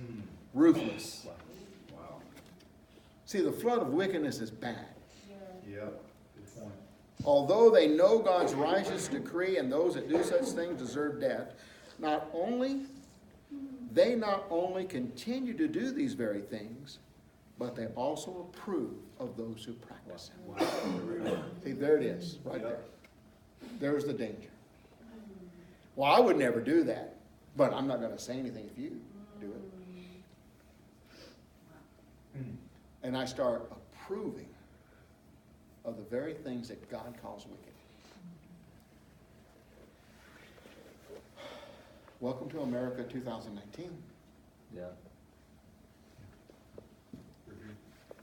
ruthless. Wow. See, the flood of wickedness is bad. Yep, good point. Although they know God's righteous decree and those that do such things deserve death, they not only continue to do these very things, but they also approve of those who practice them. Wow, there we go. See, there it is, right there. Yep. There's the danger. Well, I would never do that, but I'm not going to say anything if you do it. And I start approving of the very things that God calls wicked. Welcome to America 2019, Yeah.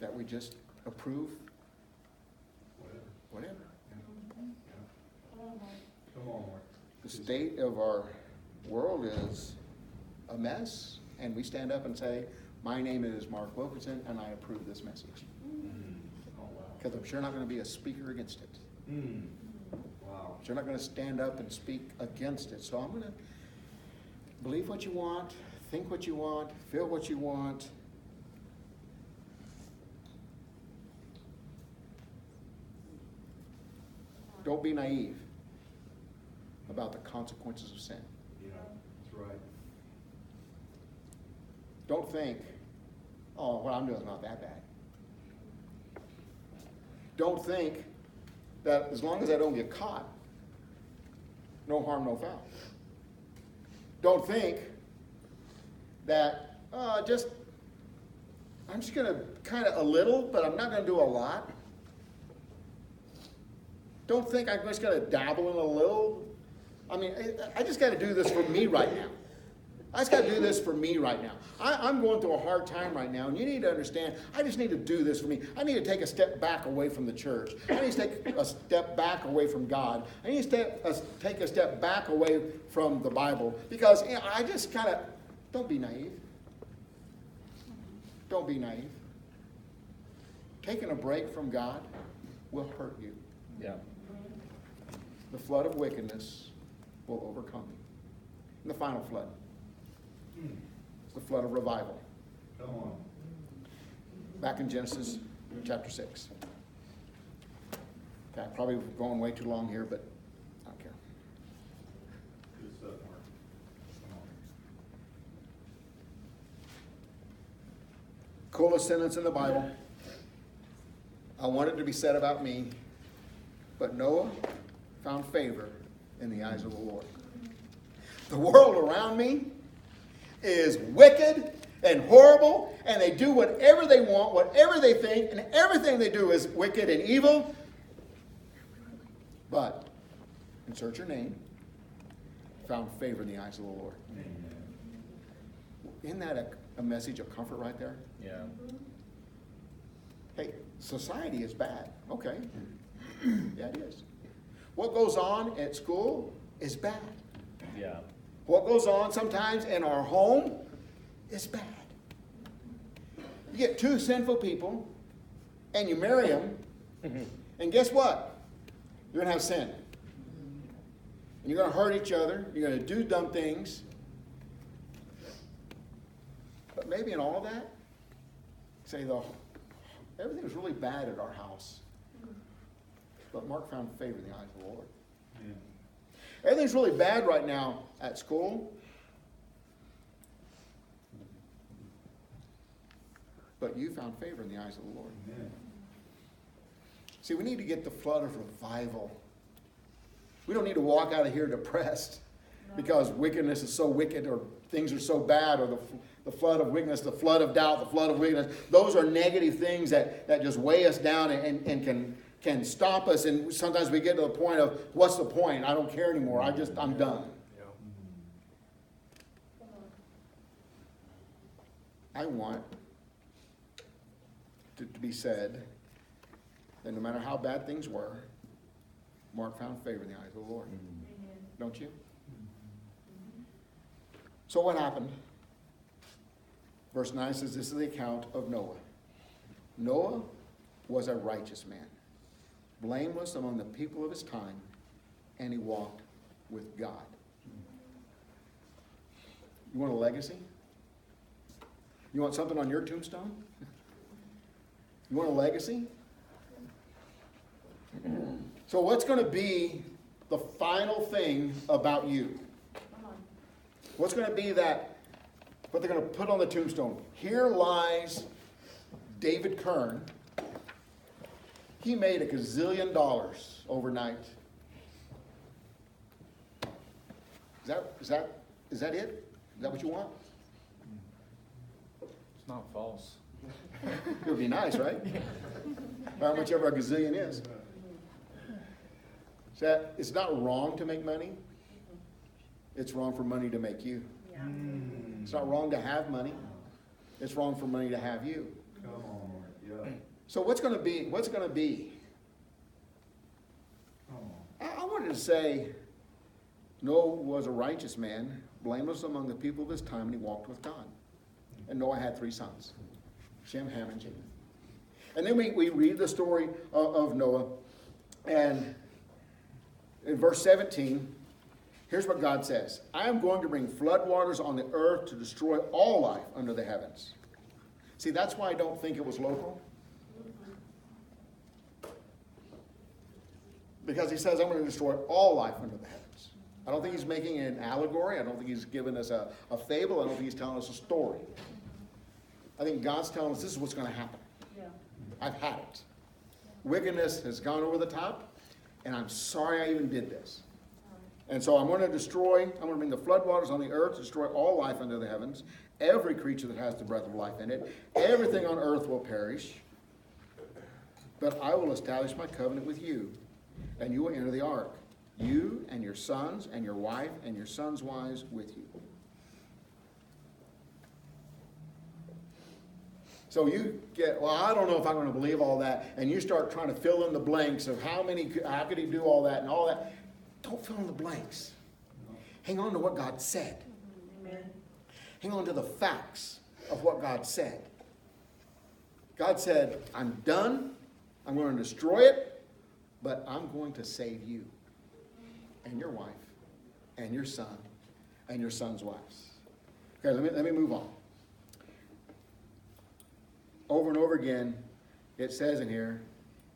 that we just approve Whatever. whatever. Come on, Mark. The state of our world is a mess, and we stand up and say, my name is Mark Wilkinson, and I approve this message. Oh, wow. Because I'm sure not going to be a speaker against it. Wow. You're not going to stand up and speak against it. So I'm going to believe what you want, think what you want, feel what you want. Don't be naive about the consequences of sin. Yeah, that's right. Don't think, oh, what I'm doing is not that bad. Don't think that as long as I don't get caught, no harm, no foul. Don't think that I'm just going to kind of a little, but I'm not going to do a lot. Don't think I'm just going to dabble in a little. I mean, I just got to do this for me right now. I just got to do this for me right now. I'm going through a hard time right now, and you need to understand, I just need to do this for me. I need to take a step back away from the church. I need to take a step back away from God. I need to take a step back away from the Bible, because I just kind of, don't be naive. Don't be naive. Taking a break from God will hurt you. Yeah. The flood of wickedness will overcome you. And the final flood. It's the flood of revival. Come on. Back in Genesis chapter 6. Okay, probably going way too long here, but I don't care. Good stuff, Mark. Come on. Coolest sentence in the Bible. I want it to be said about me, but Noah found favor in the eyes of the Lord. The world around me is wicked and horrible, and they do whatever they want, whatever they think, and everything they do is wicked and evil. But, insert your name, found favor in the eyes of the Lord. Amen. Isn't that a message of comfort right there? Yeah. Hey, society is bad. Okay. Yeah, it is. What goes on at school is bad. Yeah. What goes on sometimes in our home is bad. You get two sinful people and you marry them, and guess what? You're going to have sin. And you're going to hurt each other. You're going to do dumb things. But maybe in all of that, say, though, everything was really bad at our house. But Mark found favor in the eyes of the Lord. Yeah. Everything's really bad right now at school. But you found favor in the eyes of the Lord. Amen. See, we need to get the flood of revival. We don't need to walk out of here depressed because wickedness is so wicked or things are so bad, or the flood of wickedness, the flood of doubt, the flood of wickedness. Those are negative things that just weigh us down and can stop us. And sometimes we get to the point of, what's the point? I don't care anymore. I'm done. I want to be said that no matter how bad things were, Mark found favor in the eyes of the Lord. Don't you? So what happened? Verse 9 says, this is the account of Noah. Noah was a righteous man, blameless among the people of his time, and he walked with God. You want a legacy? You want something on your tombstone? You want a legacy? So what's going to be the final thing about you? What's going to be that, what they're going to put on the tombstone? Here lies David Kern. He made $1 gazillion overnight. Is that it? Is that what you want? It's not false. It would be nice, right? Or how much ever $1 gazillion is. So it's not wrong to make money. It's wrong for money to make you. It's not wrong to have money. It's wrong for money to have you. Come on, Mark. Yeah. So what's going to be? Come on. I wanted to say, Noah was a righteous man, blameless among the people of his time, and he walked with God. And Noah had 3 sons, Shem, Ham, and Japheth. And then we read the story of Noah, and in verse 17, here's what God says. I am going to bring floodwaters on the earth to destroy all life under the heavens. See, that's why I don't think it was local. Because he says, I'm going to destroy all life under the heavens. I don't think he's making an allegory. I don't think he's giving us a fable. I don't think he's telling us a story. I think God's telling us this is what's going to happen. I've had it. Wickedness has gone over the top, and I'm sorry I even did this. And so I'm going to bring the floodwaters on the earth to destroy all life under the heavens, every creature that has the breath of life in it. Everything on earth will perish. But I will establish my covenant with you, and you will enter the ark, you and your sons and your wife and your sons' wives with you. So you get, well, I don't know if I'm going to believe all that, and you start trying to fill in the blanks of how could he do all that and all that. Don't fill in the blanks. Hang on to what God said. Amen. Hang on to the facts of what God said. God said, I'm done. I'm going to destroy it, but I'm going to save you and your wife and your son and your son's wives. Okay, let me move on. Over and over again, it says in here,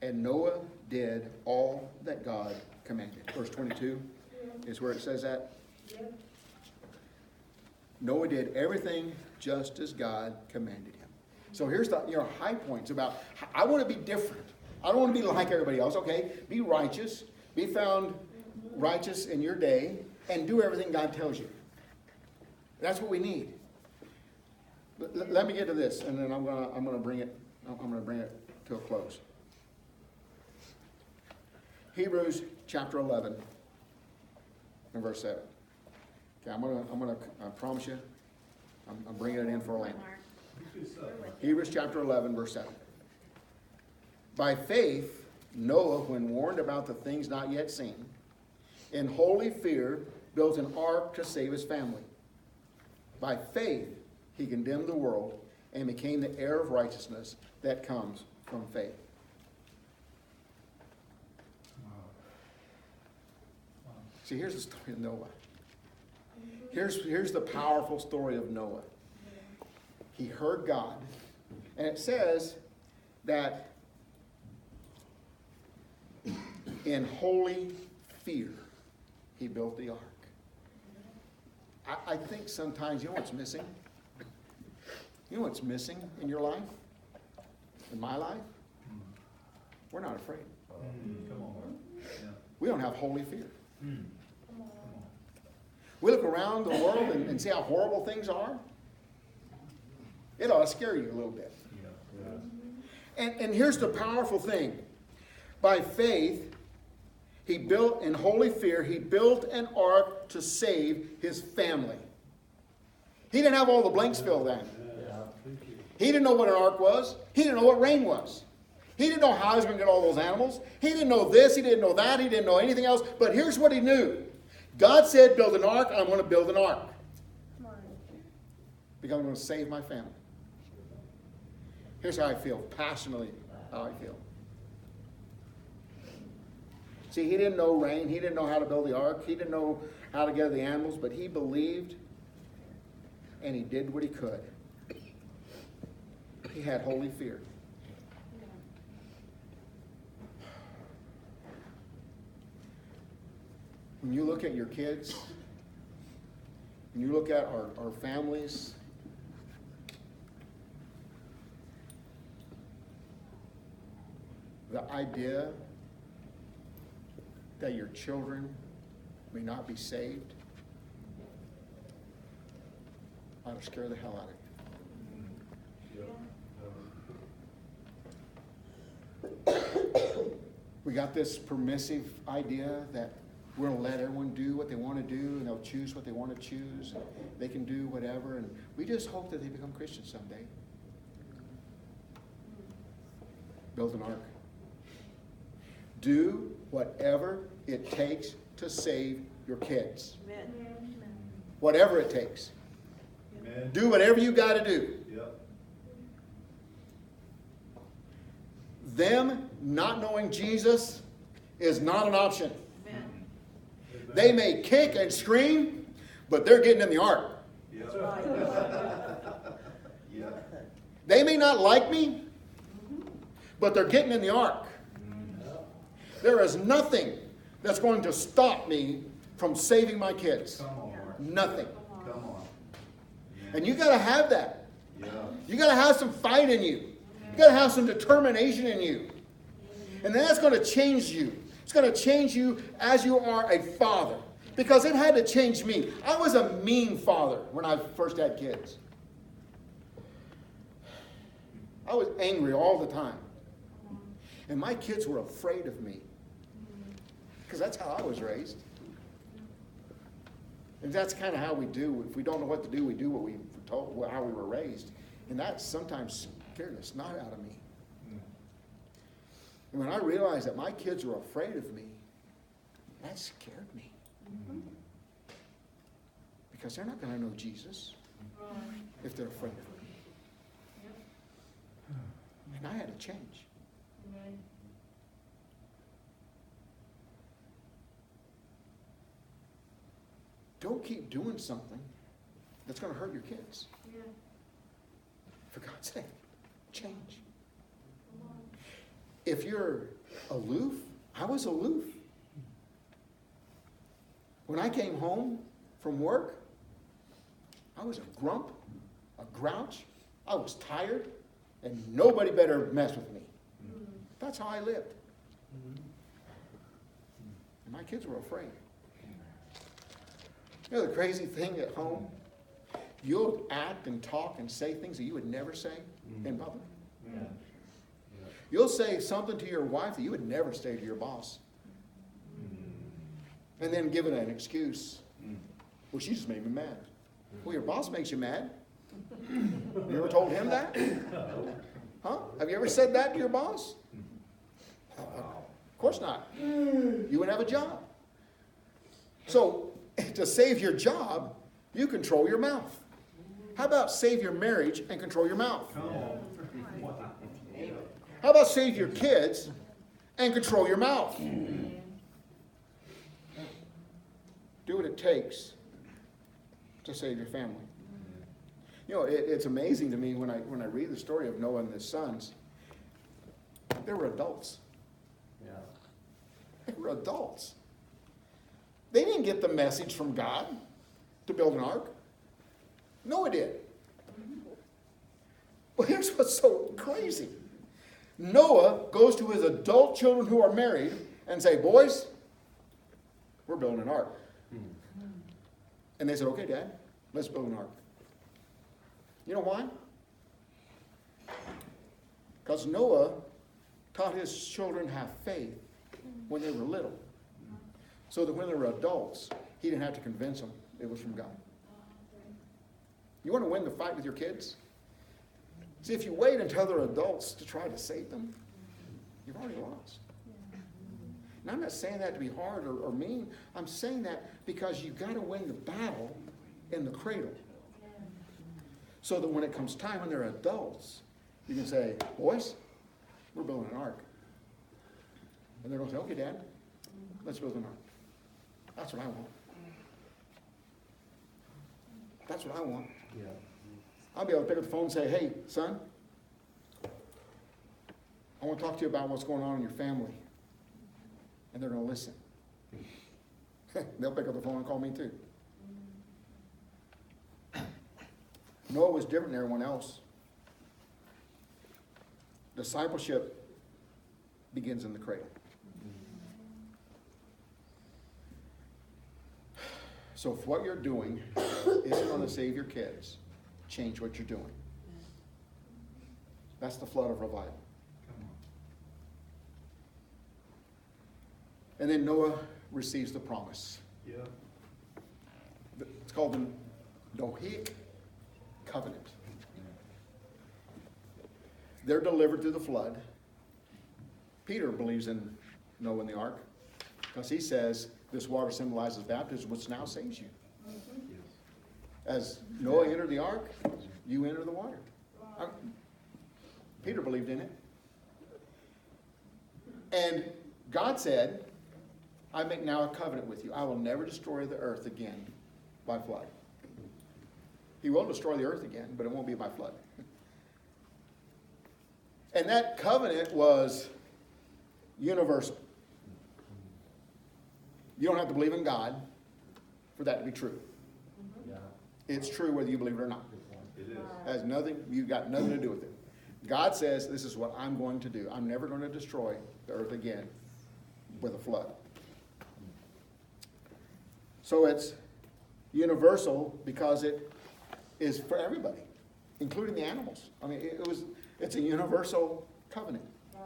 and Noah did all that God commanded. Verse 22 is where it says that. Noah did everything just as God commanded him. So here's the high points about, I want to be different. I don't want to be like everybody else. Okay, be righteous. Be found righteous in your day and do everything God tells you. That's what we need. Let me get to this, and then I'm gonna bring it to a close. Hebrews chapter 11 and verse 7. Okay, I promise you, I'm bringing it in for a land. Good stuff, Mark. Hebrews chapter 11, verse 7. By faith, Noah, when warned about the things not yet seen, in holy fear, built an ark to save his family. By faith, he condemned the world and became the heir of righteousness that comes from faith. See, here's the story of Noah. Here's the powerful story of Noah. He heard God, and it says that in holy fear, he built the ark. I think sometimes, you know what's missing? You know what's missing in your life? In my life? We're not afraid. Come on, Mark. Yeah. We don't have holy fear. Come on. We look around the world and see how horrible things are. It ought to scare you a little bit. Yeah. And here's the powerful thing. By faith, he built in holy fear, he built an ark to save his family. He didn't have all the blanks filled in. He didn't know what an ark was. He didn't know what rain was. He didn't know how he was going to get all those animals. He didn't know this. He didn't know that. He didn't know anything else. But here's what he knew. God said, build an ark. I'm going to build an ark. Because I'm going to save my family. Here's how I feel. Passionately how I feel. See, he didn't know rain. He didn't know how to build the ark. He didn't know how to gather the animals. But he believed and he did what he could. He had holy fear. When you look at your kids, when you look at our families, the idea that your children may not be saved ought to scare the hell out of you. We got this permissive idea that we're going to let everyone do what they want to do, and they'll choose what they want to choose, and they can do whatever, and we just hope that they become Christians someday. Build an ark. Do whatever it takes to save your kids. Amen. Whatever it takes. Amen. Do whatever you got to do. Yep. Them not knowing Jesus is not an option. Amen. They may kick and scream, but they're getting in the ark. Yep. Yep. They may not like me, but they're getting in the ark. There is nothing that's going to stop me from saving my kids. Come on, Mark. Nothing. Come on. And you got to have that. Yeah. You got to have some fight in you. You got to have some determination in you. And that's going to change you. It's going to change you as you are a father. Because it had to change me. I was a mean father when I first had kids. I was angry all the time. And my kids were afraid of me. Because that's how I was raised. And that's kind of how we do. If we don't know what to do, we do what we were told, how we were raised. And that sometimes scared the snot out of me. And when I realized that my kids were afraid of me, that scared me. Because they're not going to know Jesus if they're afraid of me. And I had to change. Don't keep doing something that's going to hurt your kids. For God's sake, change. If you're aloof, I was aloof. When I came home from work, I was a grump, a grouch. I was tired, and nobody better mess with me. That's how I lived. And my kids were afraid. You know the crazy thing at home? You'll act and talk and say things that you would never say in public. Yeah. You'll say something to your wife that you would never say to your boss. And then give it an excuse. Well, she just made me mad. Well, your boss makes you mad. You ever told him that? Huh? Have you ever said that to your boss? Of course not. You wouldn't have a job. So, to save your job, you control your mouth. How about save your marriage and control your mouth? Come on. How about save your kids and control your mouth? Do what it takes to save your family. You know, it's amazing to me when I read the story of Noah and his sons. They were adults. Yeah. They were adults. They didn't get the message from God to build an ark. Noah did. Well, here's what's so crazy. Noah goes to his adult children who are married and say, boys, we're building an ark. And they said, okay, Dad, let's build an ark. You know why? Because Noah taught his children to have faith when they were little. So that when they were adults, he didn't have to convince them it was from God. You want to win the fight with your kids? See, if you wait until they're adults to try to save them, you've already lost. Now, I'm not saying that to be hard or mean. I'm saying that because you've got to win the battle in the cradle. So that when it comes time when they're adults, you can say, boys, we're building an ark. And they're going to say, okay, Dad, let's build an ark. That's what I want. That's what I want. Yeah. I'll be able to pick up the phone and say, hey, son, I want to talk to you about what's going on in your family. And they're going to listen. They'll pick up the phone and call me too. Noah was different than everyone else. Discipleship begins in the cradle. So if what you're doing isn't going to save your kids, change what you're doing. That's the flood of revival. Come on. And then Noah receives the promise. Yeah. It's called the Noahic covenant. They're delivered through the flood. Peter believes in Noah and the ark because he says this water symbolizes baptism, which now saves you. As Noah entered the ark, you enter the water. Peter believed in it. And God said, I make now a covenant with you. I will never destroy the earth again by flood. He will destroy the earth again, but it won't be by flood. And that covenant was universal. You don't have to believe in God for that to be true. Yeah. It's true whether you believe it or not. It is. Has nothing, you've got nothing to do with it. God says, this is what I'm going to do. I'm never going to destroy the earth again with a flood. So it's universal because it is for everybody, including the animals. I mean, it's a universal covenant. Right.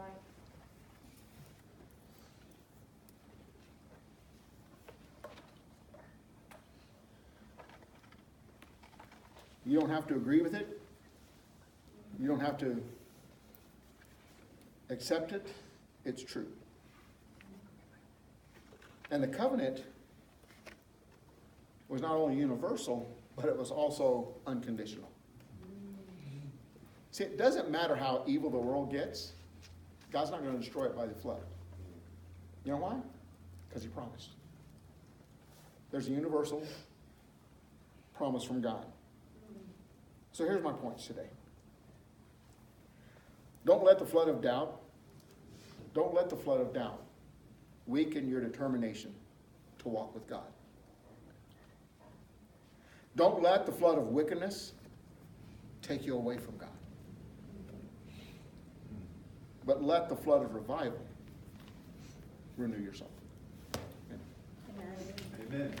You don't have to agree with it. You don't have to accept it. It's true. And the covenant was not only universal, but it was also unconditional. See, it doesn't matter how evil the world gets, God's not going to destroy it by the flood. You know why? Because he promised. There's a universal promise from God. So here's my points today. Don't let the flood of doubt weaken your determination to walk with God. Don't let the flood of wickedness take you away from God. But let the flood of revival renew your soul. Amen.